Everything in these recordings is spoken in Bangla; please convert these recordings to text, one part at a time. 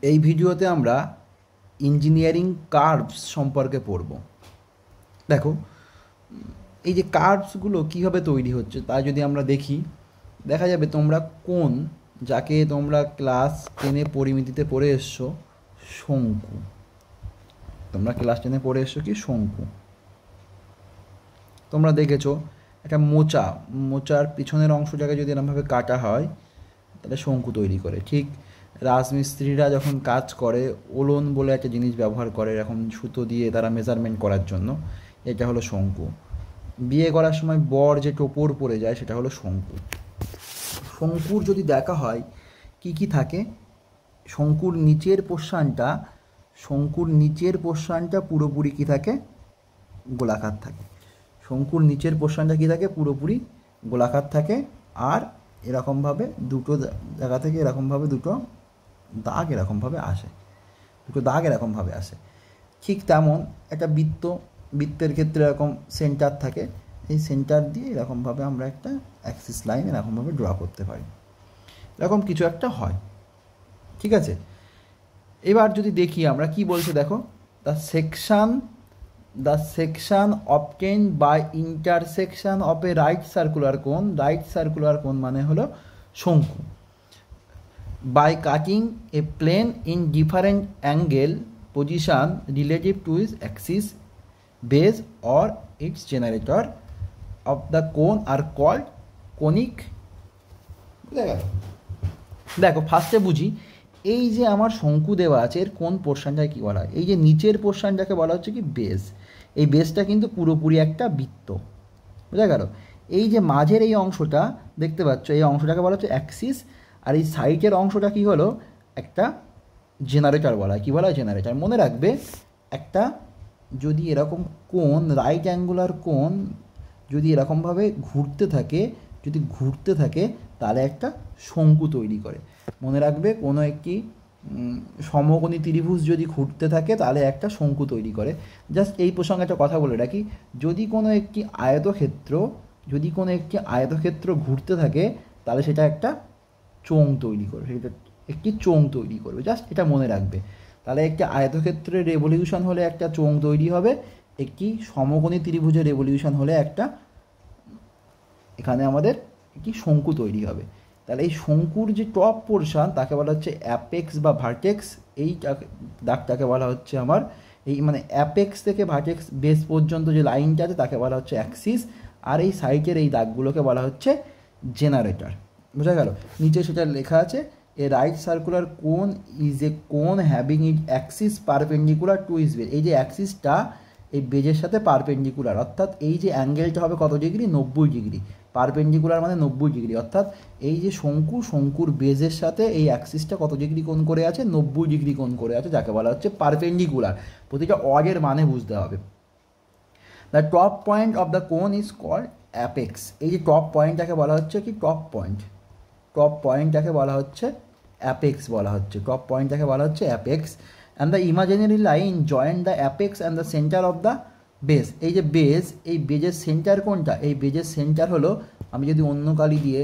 এই ভিডিওতে আমরা ইঞ্জিনিয়ারিং কার্ভস সম্পর্কে পড়ব। দেখো, এই যে কার্ভসগুলো কীভাবে তৈরি হচ্ছে তা যদি আমরা দেখি, দেখা যাবে তোমরা কোন, যাকে তোমরা ক্লাস 10-এ পরিমিতিতে পড়ে এসছো, শঙ্কু। তোমরা ক্লাস 10-এ পড়ে এসছো কি শঙ্কু। তোমরা দেখেছো একটা মোচার পিছনের অংশটাকে যদি এরকমভাবে কাটা হয় তাহলে শঙ্কু তৈরি করে। ঠিক রাজমিস্ত্রিরা যখন কাজ করে ওলন বলে একটা জিনিস ব্যবহার করে, এরকম সুতো দিয়ে তারা মেজারমেন্ট করার জন্য, এটা হলো শঙ্কু। বিয়ে করার সময় বর যে টোপর পরে যায় সেটা হলো শঙ্কু। শঙ্কুর যদি দেখা হয় কি কি থাকে, শঙ্কুর নিচের পোর্শনটা পুরোপুরি কি থাকে, গোলাকার থাকে। শঙ্কুর নিচের পোর্শনটা কি থাকে, পুরোপুরি গোলাকার থাকে। আর এরকমভাবে দুটো জায়গা থেকে এরকমভাবে দুটো দাগ এরকমভাবে আসে। ঠিক তেমন একটা বৃত্তের ক্ষেত্রে এরকম সেন্টার থাকে, এই সেন্টার দিয়ে এরকমভাবে আমরা একটা অ্যাক্সিস লাইন এরকমভাবে ড্র করতে পারি। এরকম কিছু একটা হয়, ঠিক আছে। এবার যদি দেখি আমরা কি বলছে, দেখো, the section obtain by intersection of a right circular cone মানে হলো শঙ্কু, by cutting a plane in different angle position relative to its axis, base or its generator of the cone are called conic। দেখো ফার্স্টে বুঝি, এই যে আমার শঙ্কু দেওয়া আছে এর কোন পোর্শনটাকে কী বলা হয়। এই যে নিচের পোর্শনটাকে বলা হচ্ছে কি বেস। এই বেসটা কিন্তু পুরোপুরি একটা বৃত্ত, বোঝা গেল। এই যে মাঝের এই অংশটা দেখতে পাচ্ছ, এই অংশটাকে বলা হচ্ছে অ্যাক্সিস। আর এই সাইডের অংশটা কি হলো, একটা জেনারেটর বলা হয়। কী বলা হয়, জেনারেটর। মনে রাখবে, একটা যদি এরকম কোণ, রাইট অ্যাঙ্গুলার কোণ যদি এরকমভাবে ঘুরতে থাকে তাহলে একটা শঙ্কু তৈরি করে। মনে রাখবে, কোনো একটি সমকোণী ত্রিভুজ যদি ঘুরতে থাকে তাহলে একটা শঙ্কু তৈরি করে। জাস্ট এই প্রসঙ্গে একটা কথা বলে রাখি, যদি কোনো একটি আয়তক্ষেত্র ঘুরতে থাকে তাহলে সেটা একটা চোঙ তৈরি করবে। জাস্ট এটা মনে রাখবে। তাহলে একটি আয়তক্ষেত্রের রেভলিউশন হলে একটা চোঙ তৈরি হবে, একটি সমকোণী ত্রিভুজের রেভলিউশন হলে এখানে আমাদের একটি শঙ্কু তৈরি হবে। তাহলে এই শঙ্কুর যে টপ পোর্শন তাকে বলা হচ্ছে অ্যাপেক্স বা ভার্টেক্স। এই দাগটাকে বলা হচ্ছে আমার, এই মানে অ্যাপেক্স থেকে ভার্টেক্স বেস পর্যন্ত যে লাইনটা আছে তাকে বলা হচ্ছে অ্যাক্সিস। আর এই সাইডের এই দাগগুলোকে বলা হচ্ছে জেনারেটর। বোঝা গেল। নিচে সেটা লেখা আছে, a right circular cone is a cone having it axis perpendicular to is base. এই যে অ্যাক্সিসটা এই বেজের সাথে পারপেন্ডিকুলার, অর্থাৎ এই যে অ্যাঙ্গেলটা হবে কত ডিগ্রি, 90 ডিগ্রি। পারপেন্ডিকুলার মানে 90 ডিগ্রি, অর্থাৎ এই যে শঙ্কুর বেজের সাথে এই অ্যাক্সিসটা কত ডিগ্রি কোণ করে আছে, 90 ডিগ্রি কোণ করে আছে, যাকে বলা হচ্ছে পারপেন্ডিকুলার। প্রতিটা অডের মানে বুঝতে হবে। The top point of the কোন ইজ কল্ড অ্যাপেক্স। এই যে টপ পয়েন্টটাকে বলা হচ্ছে কি, টপ পয়েন্টটাকে বলা হচ্ছে apex and the imaginary line join the apex and the centre of the base. এই যে বেস, এই বেজের সেন্টার কোনটা, এই বেজের সেন্টার হলো, আমি যদি অন্য কালি দিয়ে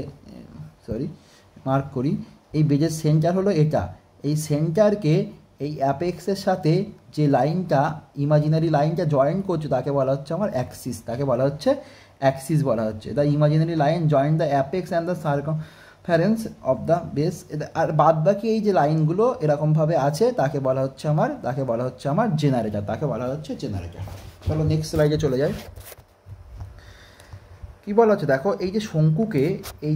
মার্ক করি, এই বেজের সেন্টার হলো এটা। এই সেন্টারকে এই অ্যাপেক্সের সাথে যে লাইনটা, ইমাজিনারি লাইনটা জয়েন করছে তাকে বলা হচ্ছে আমার অ্যাক্সিস, বলা হচ্ছে। The imaginary line join the apex and the circumference of the base. আর বাদ বাকি এই যে লাইনগুলো এরকমভাবে আছে তাকে বলা হচ্ছে আমার জেনারেটর। চলো নেক্সট স্লাইডে চলে যাই। কী বলা হচ্ছে দেখো, এই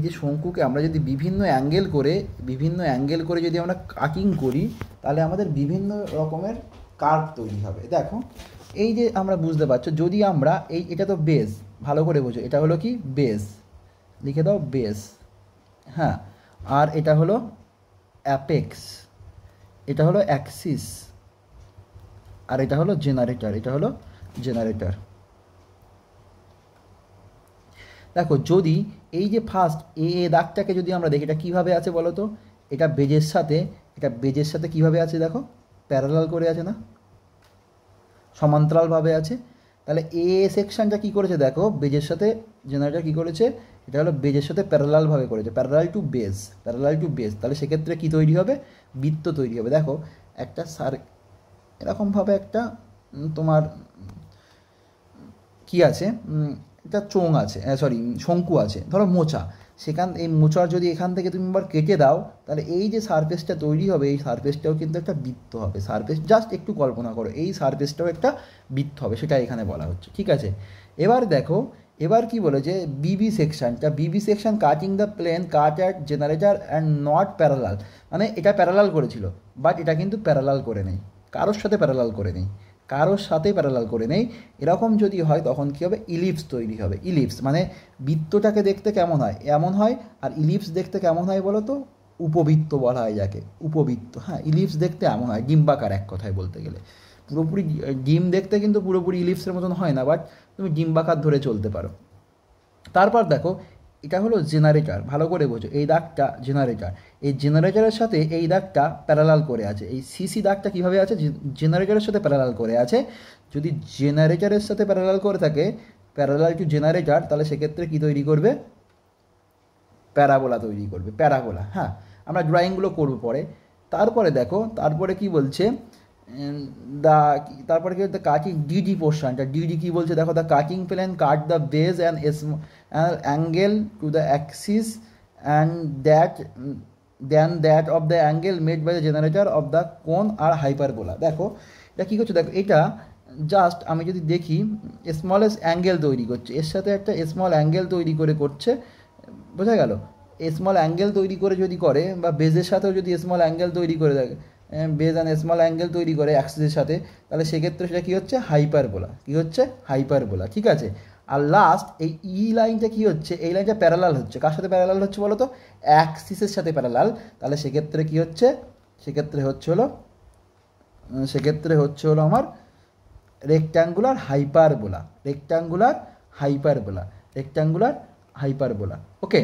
যে শঙ্কুকে আমরা যদি বিভিন্ন অ্যাঙ্গেল করে যদি আমরা কাটিং করি তাহলে আমাদের বিভিন্ন রকমের কার্ভ তৈরি হবে। দেখো, এই যে আমরা বুঝতে পারছো, যদি আমরা এটা তো বেস, ভালো করে বোঝো, এটা হলো কি বেস, লিখে দাও বেস, হ্যাঁ। আর এটা হলো অ্যাপেক্স, এটা হলো অ্যাক্সিস, আর এটা হলো জেনারেটর। দেখো, যদি এই যে ফার্স্ট এ দাগটাকে যদি আমরা দেখি, এটা কীভাবে আছে বলো তো, এটা বেজের সাথে কীভাবে আছে, দেখো প্যারালাল করে আছে না, সমান্তরালভাবে আছে। তাহলে এ সেকশনটা কী করেছে, দেখো বেজের সাথে জেনারেটর কী করেছে, এটা হলো বেজের সাথে প্যারালালভাবে করেছে, parallel to base, parallel to base. তাহলে সেক্ষেত্রে কী তৈরি হবে? বৃত্ত তৈরি হবে। দেখো একটা এরকমভাবে একটা তোমার কি আছে, একটা চোঙ আছে, সরি শঙ্কু আছে, ধরো মোচা, এই মোচার যদি এখান থেকে তুমি আবার কেটে দাও, তাহলে এই যে সারফেসটা তৈরি হবে, এই সারফেসটাও কিন্তু একটা বৃত্ত হবে। সারফেস জাস্ট একটু কল্পনা করো, এই সারফেসটাও একটা বৃত্ত হবে, সেটা এখানে বলা হচ্ছে। ঠিক আছে, এবার দেখো, এবার কি বলে যে বিবি সেকশনটা, B B section cutting the plane cut at generator and not parallel, মানে এটা প্যারালাল করেছিল বাট এটা কিন্তু প্যারালাল করে নেই, কারোর সাথে প্যারালাল করে নেই, কারোর সাথে প্যারালাল করে নেই। এরকম যদি হয় তখন কী হবে? ইলিপস তৈরি হবে। ইলিপস মানে বৃত্তটাকে দেখতে কেমন হয়? এমন হয়। আর ইলিপস দেখতে কেমন হয় বলো তো? উপবৃত্ত বলা হয় যাকে, উপবৃত্ত। হ্যাঁ, ইলিপস দেখতে এমন হয়, ডিম্বাকার এক কথায় বলতে গেলে। পুরোপুরি ডিম দেখতে কিন্তু পুরোপুরি ইলিপসের মতন হয় না, বাট তুমি ডিম্বাকার ধরে চলতে পারো। তারপর দেখো, এটা হলো জেনারেটর, ভালো করে বোঝো, এই দাগটা জেনারেটর। এই জেনারেটরের সাথে এই দাগটা প্যারালাল করে আছে। এই সিসি দাগটা কীভাবে আছে? জেনারেটরের সাথে প্যারালাল করে আছে। যদি জেনারেটরের সাথে প্যারালাল করে থাকে, প্যারালাল টু জেনারেটর, তাহলে সেক্ষেত্রে কী তৈরি করবে? প্যারাবোলা তৈরি করবে, প্যারাবোলা। হ্যাঁ, আমরা ড্রয়িংগুলো করবো পরে। তারপরে দেখো, তারপরে কি বলছে, দা তারপরে কি দ্য কাটিং ডিডি পোর্শনটা, ডিডি কি বলছে দেখো, the cutting plane cut the base and angle to the axis and that of the angle made by the generator of the cone আর হাইপারবোলা। দেখো এটা কী করছে, দেখো এটা জাস্ট আমি যদি দেখি, স্মলেস্ট অ্যাঙ্গেল তৈরি করছে, এর সাথে একটা স্মল অ্যাঙ্গেল তৈরি করে করছে, বোঝা গেল? স্মল অ্যাঙ্গেল তৈরি করে যদি করে, বা বেজের সাথেও যদি স্মল অ্যাঙ্গেল তৈরি করে থাকে, বেজ অ্যান্ড স্মল অ্যাঙ্গেল তৈরি করে অ্যাক্সিসের সাথে, তাহলে সেক্ষেত্রে সেটা কী হচ্ছে? হাইপারবোলা। কী হচ্ছে? হাইপারবোলা। ঠিক আছে, আর লাস্ট এই ই লাইনটা কী হচ্ছে? এই লাইনটা প্যারালাল হচ্ছে, কার সাথে প্যারালাল হচ্ছে বলো তো? অ্যাক্সিসের সাথে প্যারালাল। তাহলে সেক্ষেত্রে কী হচ্ছে? সেক্ষেত্রে হচ্ছে হলো আমার rectangular hyperbola, rectangular hyperbola, rectangular hyperbola. Okay,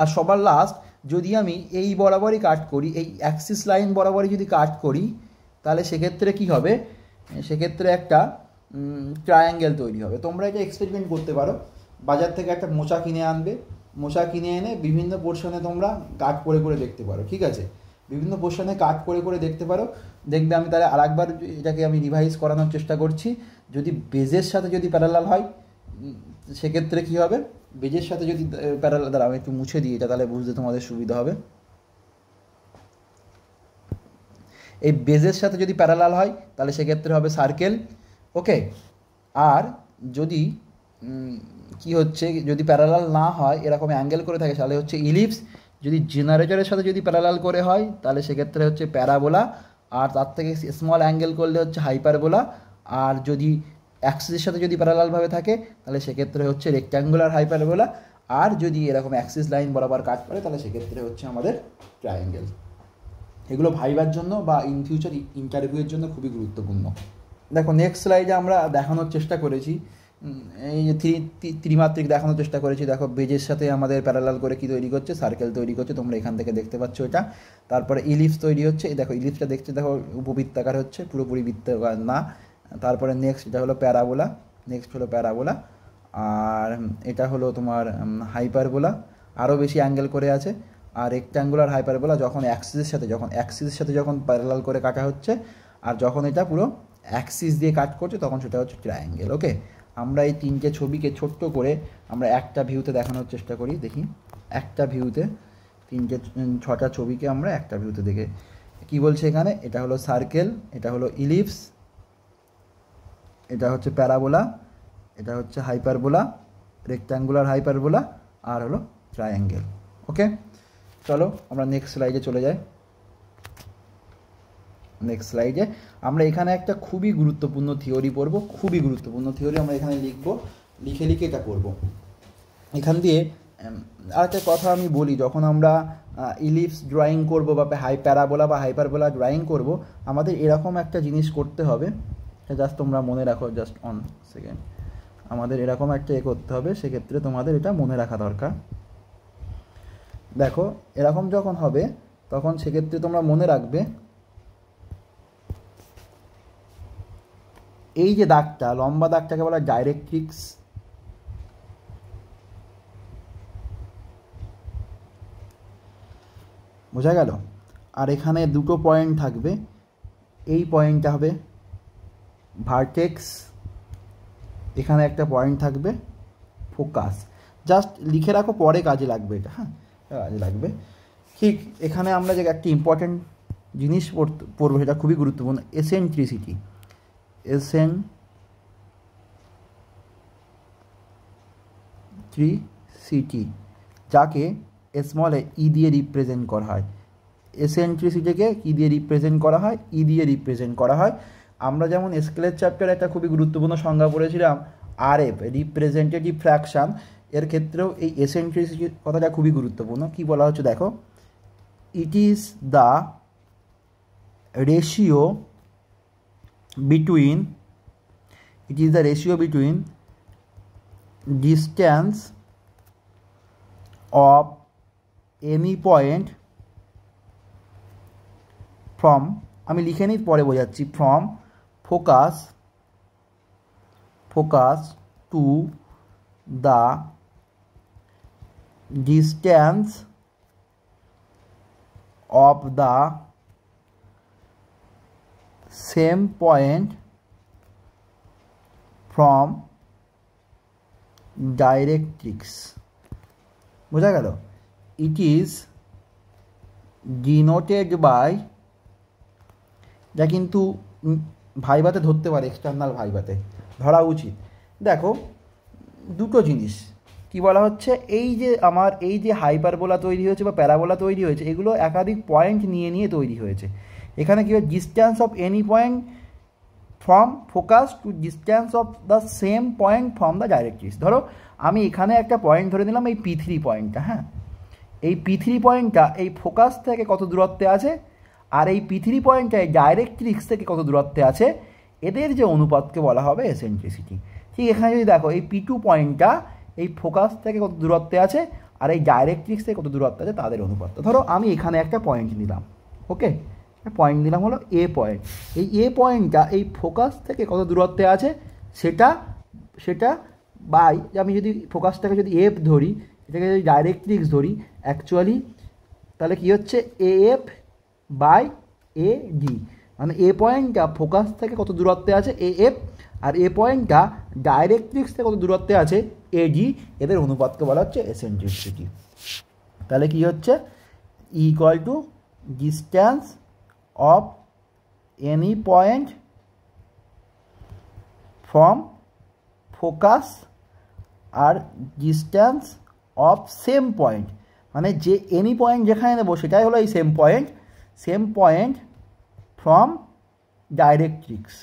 আর সবার লাস্ট, যদি আমি এই বরাবরই কাট করি, এই অ্যাক্সিস লাইন বরাবরই যদি কাট করি, তাহলে সেক্ষেত্রে কি হবে? সেক্ষেত্রে একটা ট্রায়াঙ্গেল তৈরি হবে। তোমরা এটা এক্সপেরিমেন্ট করতে পারো। বাজার থেকে একটা মোচা কিনে আনবে, মোচা কিনে এনে বিভিন্ন পোর্শনে তোমরা কাট করে করে দেখতে পারো। ঠিক আছে, বিভিন্ন পোর্শনে কাট করে করে দেখতে পারো, দেখবে। আমি তাহলে আরেকবার এটাকে আমি রিভাইজ করানোর চেষ্টা করছি। যদি বেজের সাথে যদি প্যারালাল হয়, সেক্ষেত্রে কী হবে? বেজের সাথে যদি প্যারালাল, দ্বারা আমি একটু মুছে দিই এটা, তাহলে বুঝতে তোমাদের সুবিধা হবে। এই বেজের সাথে যদি প্যারালাল হয়, তাহলে সেক্ষেত্রে হবে সার্কেল। ওকে, আর যদি কি হচ্ছে, যদি প্যারালাল না হয়, এরকম অ্যাঙ্গেল করে থাকে, তাহলে হচ্ছে ইলিপস। যদি জেনারেটরের সাথে যদি প্যারালাল করে হয়, তাহলে সেক্ষেত্রে হচ্ছে প্যারাবোলা। আর তার থেকে স্মল অ্যাঙ্গেল করলে হচ্ছে হাইপারবোলা। আর যদি অ্যাক্সিসের সাথে যদি প্যারালালভাবে থাকে, তাহলে সেক্ষেত্রে হচ্ছে রেক্ট্যাঙ্গুলার হাইপারবোলা। আর যদি এরকম অ্যাক্সিস লাইন বরাবর কাট করে, তাহলে সেক্ষেত্রে হচ্ছে আমাদের ট্রায়াঙ্গেল। এগুলো ভাইবার জন্য বা ইন ফিউচার ইন্টারভিউয়ের জন্য খুবই গুরুত্বপূর্ণ। দেখো নেক্সট স্লাইডে আমরা দেখানোর চেষ্টা করেছি, এই যে ত্রিমাত্রিক দেখানোর চেষ্টা করেছি। দেখো বেজের সাথে আমাদের প্যারালাল করে কি তৈরি করছে? সার্কেল তৈরি করছে, তোমরা এখান থেকে দেখতে পাচ্ছ এটা। তারপরে ইলিপস তৈরি হচ্ছে, দেখো ইলিপসটা দেখছে, দেখো উপবৃত্তাকার হচ্ছে, পুরোপুরি বৃত্তাকার না। তারপরে নেক্সট এটা হলো প্যারাবোলা, নেক্সট হলো প্যারাবোলা। আর এটা হলো তোমার হাইপারবোলা, আরও বেশি অ্যাঙ্গেল করে আছে। আর রেক্ট্যাঙ্গুলার হাইপারবোলা যখন অ্যাক্সিসের সাথে যখন প্যারালাল করে কাটা হচ্ছে, আর যখন এটা পুরো অ্যাক্সিস দিয়ে কাট করছে, তখন সেটা হচ্ছে ট্রায়াঙ্গেল। ওকে, আমরা এই তিনটে ছবিকে ছোট্ট করে আমরা একটা ভিউতে দেখানোর চেষ্টা করি। দেখি একটা ভিউতে ছটা ছবিকে আমরা একটা ভিউতে দেখে কি বলছে এখানে। এটা হলো সার্কেল, এটা হলো ইলিপস, এটা হচ্ছে প্যারাবোলা, এটা হচ্ছে হাইপারবোলা, রেক্ট্যাঙ্গুলার হাইপারবোলা, আর হলো ট্রায়াঙ্গেল। ওকে, চলো আমরা নেক্সট স্লাইডে চলে যাই। নেক্সট স্লাইডে আমরা এখানে একটা খুবই গুরুত্বপূর্ণ থিওরি পড়ব, খুবই গুরুত্বপূর্ণ থিওরি আমরা এখানে লিখে এটা পড়ব। এখান দিয়ে আরেকটা কথা আমি বলি, যখন আমরা ইলিপস ড্রয়িং করব বা প্যারাবোলা বা হাইপারবোলা ড্রয়িং করব, আমাদের এরকম একটা জিনিস করতে হবে, জাস্ট তোমরা মনে রাখো, জাস্ট অন সেকেন্ড, আমাদের এরকম একটা করতে হবে। সেক্ষেত্রে তোমাদের এটা মনে রাখা দরকার। দেখো এরকম যখন হবে, তখন সেক্ষেত্রে তোমরা মনে রাখবে, এই যে দাগটা, লম্বা দাগটাকে বলা হয় ডাইরেক্ট্রিক্স, বোঝা গেল? আর এখানে দুটো পয়েন্ট থাকবে, এই পয়েন্টটা হবে ভার্টেক্স, এখানে একটা পয়েন্ট থাকবে ফোকাস। জাস্ট লিখে রাখো, পরে কাজে লাগবে এটা, হ্যাঁ কাজে লাগবে। ঠিক এখানে আমরা যে একটা ইম্পর্ট্যান্ট জিনিস পড়বো, সেটা খুবই গুরুত্বপূর্ণ, এসেন্ট্রিসিটি। এসেন্ট্রিসিটি যাকে স্মল ই দিয়ে রিপ্রেজেন্ট করা হয়। এসেন্ট্রিসিটিকে কী দিয়ে রিপ্রেজেন্ট করা হয়? ই দিয়ে রিপ্রেজেন্ট করা হয়। আমরা যেমন স্কেলের চ্যাপ্টারে একটা খুবই গুরুত্বপূর্ণ সংজ্ঞা পড়েছিলাম, আরএফ, রিপ্রেজেন্টেটিভ ফ্র্যাকশান, এর ক্ষেত্রেও এই এসেন্ট্রিসিটির কথাটা খুবই গুরুত্বপূর্ণ। কি বলা হচ্ছে দেখো, it is the ratio between distance of any point from, আমি লিখে নিই পরে বোঝাচ্ছি, from focus to the distance of the same point from directrix. বোঝা গেল? ইট ইজ ডিনোটেড বাই, যা কিন্তু ভাইভাতে ধরতে পারে, এক্সটার্নাল ভাইভাতে ধরা উচিত। দেখো দুটো জিনিস কি বলা হচ্ছে, এই যে আমার এই যে হাইপারবোলা তৈরি হয়েছে বা প্যারাবোলা তৈরি হয়েছে, এগুলো একাধিক পয়েন্ট নিয়ে নিয়ে তৈরি হয়েছে। এখানে কী হয়, distance of any point from focus two distance of the same point from the directrix. ধরো আমি এখানে একটা পয়েন্ট ধরে নিলাম, এই P3 পয়েন্টটা, হ্যাঁ এই P3 পয়েন্টটা এই ফোকাস থেকে কত দূরত্বে আছে, আর এই P3 পয়েন্টটা এই ডাইরেক্ট্রিক্স থেকে কত দূরত্বে আছে, এদের যে অনুপাতকে বলা হবে এসেন্ট্রিসিটি। ঠিক এখানে যদি দেখো, এই P2 পয়েন্টটা এই ফোকাস থেকে কত দূরত্বে আছে আর এই ডাইরেক্ট্রিক্স থেকে কত দূরত্বে আছে তাদের অনুপাত। ধরো আমি এখানে একটা পয়েন্ট নিলাম, ওকে, পয়েন্ট নিলাম হলো এ পয়েন্ট, এই এ পয়েন্টটা এই ফোকাস থেকে কত দূরত্বে আছে সেটা বাই, আমি যদি ফোকাসটাকে যদি এফ ধরি, এটাকে যদি ডাইরেক্ট্রিক্স ধরি, অ্যাকচুয়ালি তাহলে কী হচ্ছে, A F by A D, মানে এ পয়েন্টটা ফোকাস থেকে কত দূরত্বে আছে এ এফ, আর এ পয়েন্টটা ডাইরেক্ট্রিক্স থেকে কত দূরত্বে আছে এ ডি, এদের অনুপাতকে বলা হচ্ছে এসেন্ট্রিসিটি। তাহলে কী হচ্ছে, equal to distance of any point from focus আর ডিস্ট্যান্স অফ সেম পয়েন্ট, মানে যে এনি পয়েন্ট যেখানে নেবো সেটাই হলো এই সেম পয়েন্ট ফ্রম ডাইরেক্ট্রিক্স।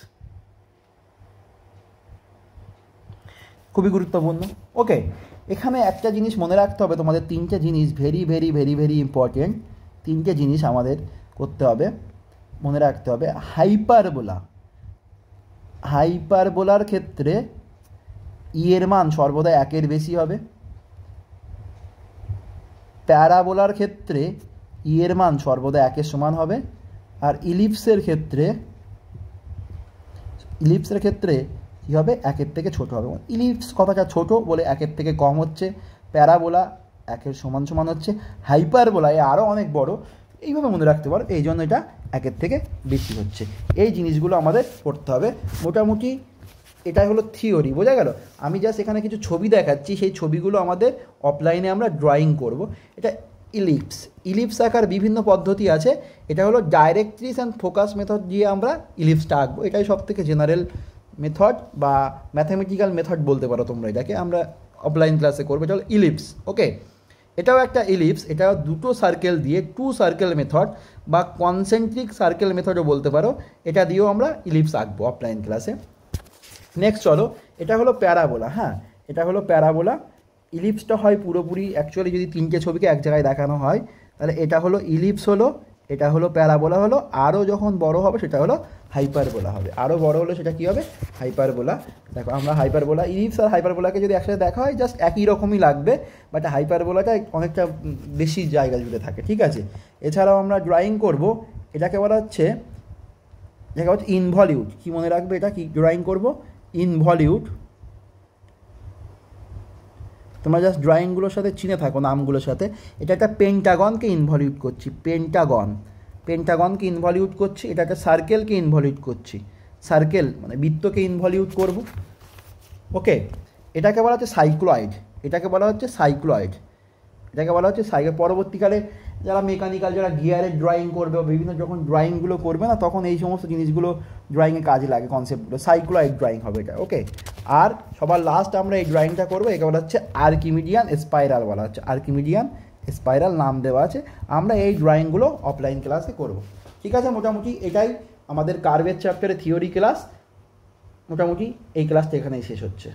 খুবই গুরুত্বপূর্ণ। ওকে, এখানে একটা জিনিস মনে রাখতে হবে তোমাদের, তিনটে জিনিস very very very very important, তিনটে জিনিস আমাদের করতে হবে, মনে রাখতে হবে। হাইপারবোলার ক্ষেত্রে ই এর মান সর্বদা একের বেশি হবে, প্যারাবোলার ক্ষেত্রে ই এর মান সর্বদা একের সমান হবে, আর ইলিপসের ক্ষেত্রে কী হবে, একের থেকে ছোট হবে। ইলিপস কথাটা ছোট বলে একের থেকে কম হচ্ছে, প্যারাবোলা একের সমান সমান হচ্ছে, হাইপারবোলা আরও অনেক বড়, এইভাবে মনে রাখতে পারো, এই জন্য এটা একের থেকে বেশি হচ্ছে। এই জিনিসগুলো আমাদের পড়তে হবে। মোটামুটি এটাই হলো থিওরি, বোঝা গেল? আমি জাস্ট এখানে কিছু ছবি দেখাচ্ছি, সেই ছবিগুলো আমাদের অফলাইনে আমরা ড্রয়িং করব। এটা ইলিপস আঁকার বিভিন্ন পদ্ধতি আছে, এটা হলো ডাইরেক্ট্রিক্স অ্যান্ড ফোকাস মেথড দিয়ে আমরা ইলিপসটা আঁকবো, এটাই সব থেকে জেনারেল মেথড বা ম্যাথামেটিক্যাল মেথড বলতে পারো তোমরা এটাকে, আমরা অফলাইন ক্লাসে করবো। এটা হলো ইলিপস, ওকে। এটাও একটা ইলিপস, এটাও দুটো সার্কেল দিয়ে, টু সার্কেল মেথড বা কনসেন্ট্রিক সার্কেল মেথডও বলতে পারো, এটা দিয়েও আমরা ইলিপস আঁকবো অফলাইন ক্লাসে। নেক্সট চলো, এটা হলো প্যারাবোলা, হ্যাঁ এটা হলো প্যারাবোলা। ইলিপসটা হয় পুরোপুরি, অ্যাকচুয়ালি যদি তিনটে ছবিকে এক জায়গায় দেখানো হয় তাহলে এটা হলো ইলিপস হলো, এটা হলো প্যারাবোলা হলো, আরও যখন বড় হবে সেটা হলো হাইপারবোলা হবে, আরও বড় হলে সেটা কী হবে, হাইপারবোলা। দেখো আমরা হাইপারবোলা, ইলিপস আর হাইপারবোলাকে যদি একসাথে দেখা হয় জাস্ট একই রকমই লাগবে, বাট হাইপারবোলাটা অনেকটা বেশি জায়গা জুড়ে থাকে, ঠিক আছে। এছাড়াও আমরা ড্রয়িং করব, এটাকে বলা হচ্ছে ইনভলিউট। কী মনে রাখবে, এটা কি ড্রয়িং করব, ইনভলিউট। তোমরা জাস্ট ড্রয়িংগুলোর সাথে চিনে থাকো নামগুলোর সাথে। এটা একটা পেন্টাগনকে ইনভলিউট করছি, পেন্টাগনকে ইনভলিউট করছি। এটা একটা সার্কেলকে ইনভলিউট করছি, সার্কেল মানে বৃত্তকে ইনভলিউট করব। ওকে, এটাকে বলা হচ্ছে সাইক্লয়েড, এটাকে বলা হচ্ছে সাইক্লয়েড, এটাকে বলা হচ্ছে সাইকেল। পরবর্তীকালে যারা মেকানিক্যাল, যারা গিয়ারের ড্রয়িং করবে বা বিভিন্ন যখন ড্রয়িংগুলো করবে না, তখন এই সমস্ত জিনিসগুলো ড্রয়িংয়ে কাজে লাগে, কনসেপ্টগুলো। সাইক্লয়েড ড্রয়িং হবে এটা। ওকে, আর সবার লাস্ট আমরা এই ড্রয়িংটা করবো, একে বলা হচ্ছে আর্কিমিডিয়ান স্পাইরাল বলা হচ্ছে, আর্কিমিডিয়ান স্পাইরাল নাম দেওয়া আছে। আমরা এই ড্রয়িংগুলো অফলাইন ক্লাসে করব। ঠিক আছে, মোটামুটি এটাই আমাদের কার্ভের চ্যাপ্টারে থিওরি ক্লাস। মোটামুটি এই ক্লাসটা এখানেই শেষ হচ্ছে।